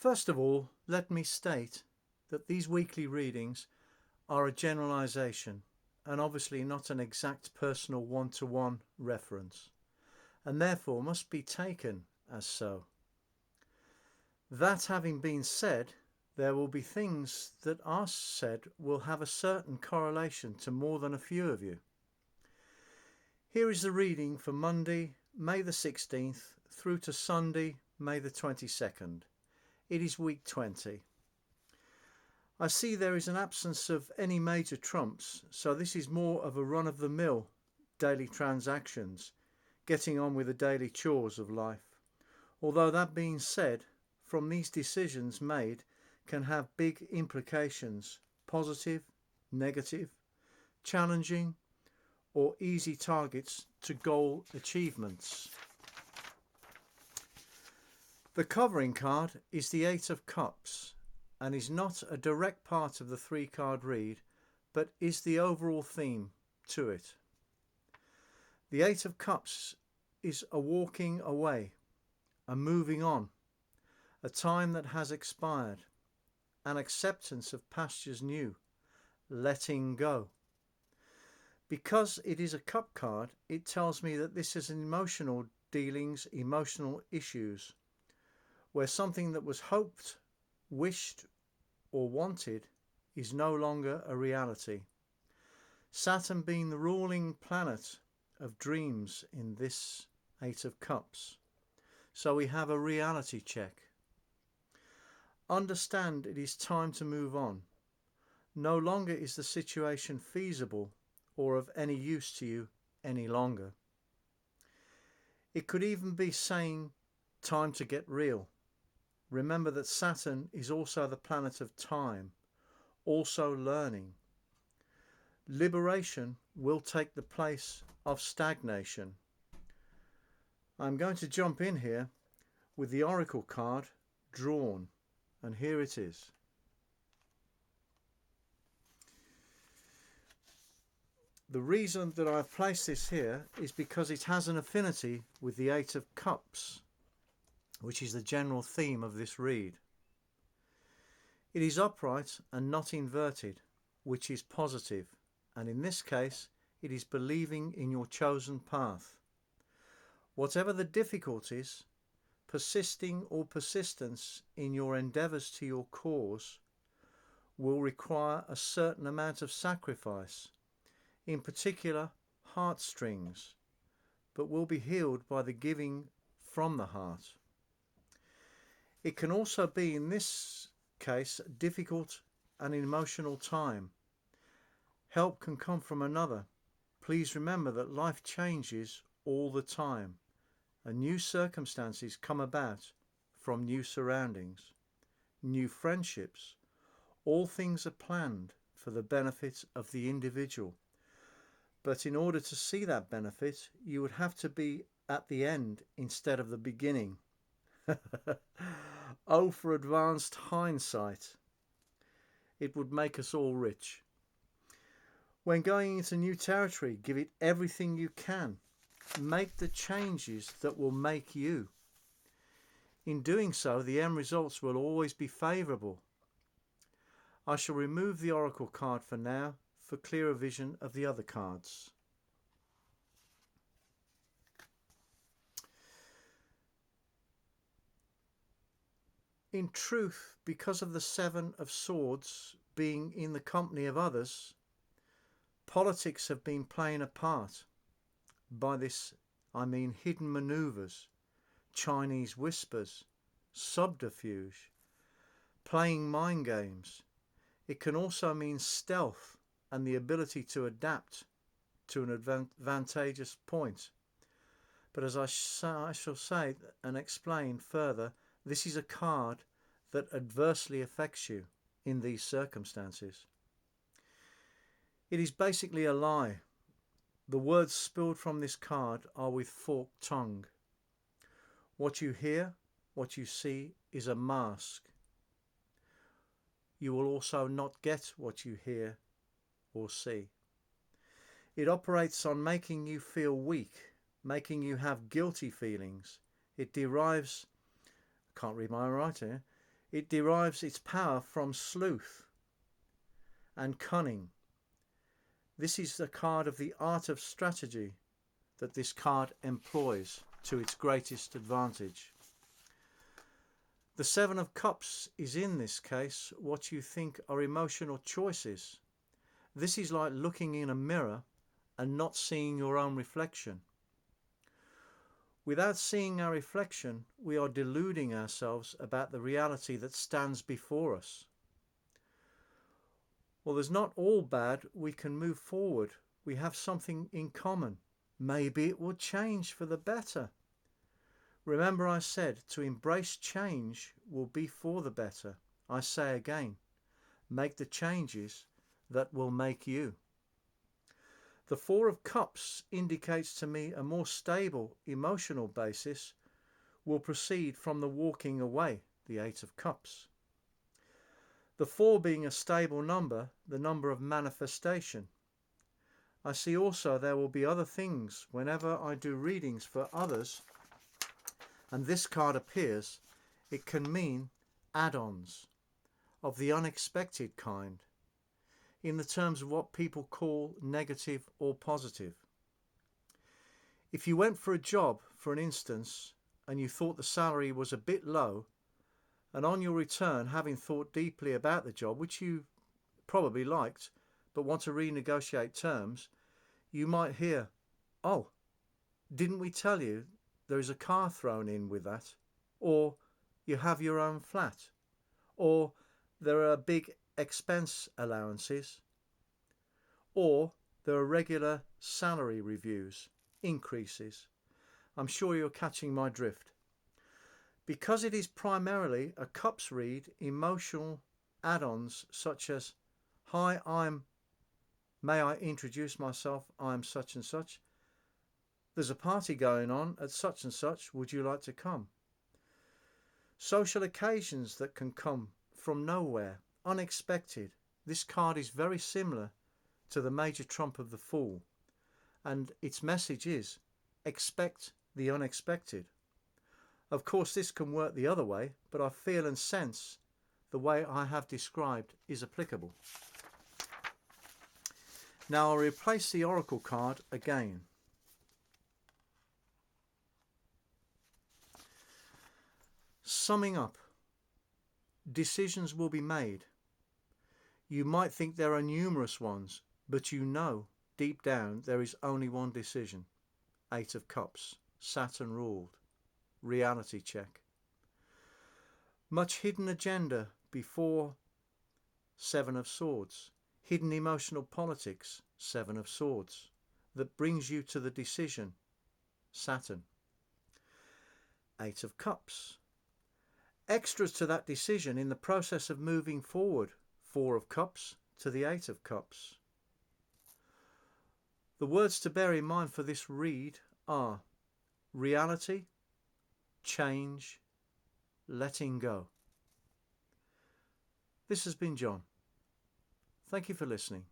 First of all, let me state that these weekly readings are a generalisation and obviously not an exact personal one-to-one reference, and therefore must be taken as so. That having been said, there will be things that are said will have a certain correlation to more than a few of you. Here is the reading for Monday, May the 16th through to Sunday, May the 22nd. It is week 20. I see there is an absence of any major trumps, so this is more of a run-of-the-mill daily transactions, getting on with the daily chores of life. Although that being said, from these decisions made can have big implications, positive, negative, challenging, or easy targets to goal achievements. The covering card is the Eight of Cups and is not a direct part of the three-card read, but is the overall theme to it. The Eight of Cups is a walking away, a moving on, a time that has expired, an acceptance of pastures new, letting go. Because it is a cup card, it tells me that this is an emotional dealings, emotional issues, where something that was hoped, wished, or wanted is no longer a reality. Saturn being the ruling planet of dreams in this Eight of Cups. So we have a reality check. Understand it is time to move on. No longer is the situation feasible or of any use to you any longer. It could even be saying time to get real. Remember that Saturn is also the planet of time, also learning. Liberation will take the place of stagnation. I'm going to jump in here with the Oracle card drawn, and here it is. The reason that I've placed this here is because it has an affinity with the Eight of Cups, which is the general theme of this read. It is upright and not inverted, which is positive, and in this case it is believing in your chosen path. Whatever the difficulties, persisting or persistence in your endeavours to your cause will require a certain amount of sacrifice, in particular heartstrings, but will be healed by the giving from the heart. It can also be, in this case, a difficult and emotional time. Help can come from another. Please remember that life changes all the time, and new circumstances come about from new surroundings, new friendships. All things are planned for the benefit of the individual. But in order to see that benefit, you would have to be at the end instead of the beginning. Oh, for advanced hindsight. It would make us all rich. When going into new territory, give it everything you can. Make the changes that will make you. In doing so, the end results will always be favourable. I shall remove the Oracle card for now for clearer vision of the other cards. In truth, because of the Seven of Swords being in the company of others, politics have been playing a part. By this I mean hidden manoeuvres, Chinese whispers, subterfuge, playing mind games. It can also mean stealth and the ability to adapt to an advantageous point. But as I shall say and explain further, this is a card that adversely affects you in these circumstances. It is basically a lie. The words spilled from this card are with forked tongue. What you hear, what you see is a mask. You will also not get what you hear or see. It operates on making you feel weak, making you have guilty feelings. It derives, I can't read my writing here, It derives its power from sleuth and cunning. This is the card of the art of strategy that this card employs to its greatest advantage. The Seven of Cups is in this case what you think are emotional choices. This is like looking in a mirror and not seeing your own reflection. Without seeing our reflection, we are deluding ourselves about the reality that stands before us. Well, there's not all bad. We can move forward. We have something in common. Maybe it will change for the better. Remember, I said to embrace change will be for the better. I say again, make the changes that will make you. The Four of Cups indicates to me a more stable emotional basis will proceed from the walking away, the Eight of Cups. The 4 being a stable number, the number of manifestation. I see also there will be other things whenever I do readings for others, and this card appears, it can mean add-ons of the unexpected kind, in the terms of what people call negative or positive. If you went for a job, for an instance, and you thought the salary was a bit low, and on your return, having thought deeply about the job, which you probably liked, but want to renegotiate terms, you might hear, "Oh, didn't we tell you there is a car thrown in with that?" Or, "You have your own flat." Or, "There are big expense allowances." Or, "There are regular salary reviews, increases." I'm sure you're catching my drift. Because it is primarily a cups read, emotional add-ons such as, "Hi, may I introduce myself? I'm such and such. There's a party going on at such and such. Would you like to come?" Social occasions that can come from nowhere, unexpected. This card is very similar to the major trump of the Fool, and its message is, expect the unexpected. Of course, this can work the other way, but I feel and sense the way I have described is applicable. Now I'll replace the Oracle card again. Summing up, decisions will be made. You might think there are numerous ones, but you know deep down there is only one decision. Eight of Cups, Saturn ruled, reality check. Much hidden agenda before Seven of Swords, hidden emotional politics, Seven of Swords, that brings you to the decision, Saturn. Eight of Cups. Extras to that decision in the process of moving forward, Four of Cups to the Eight of Cups. The words to bear in mind for this read are reality, change, letting go. This has been John. Thank you for listening.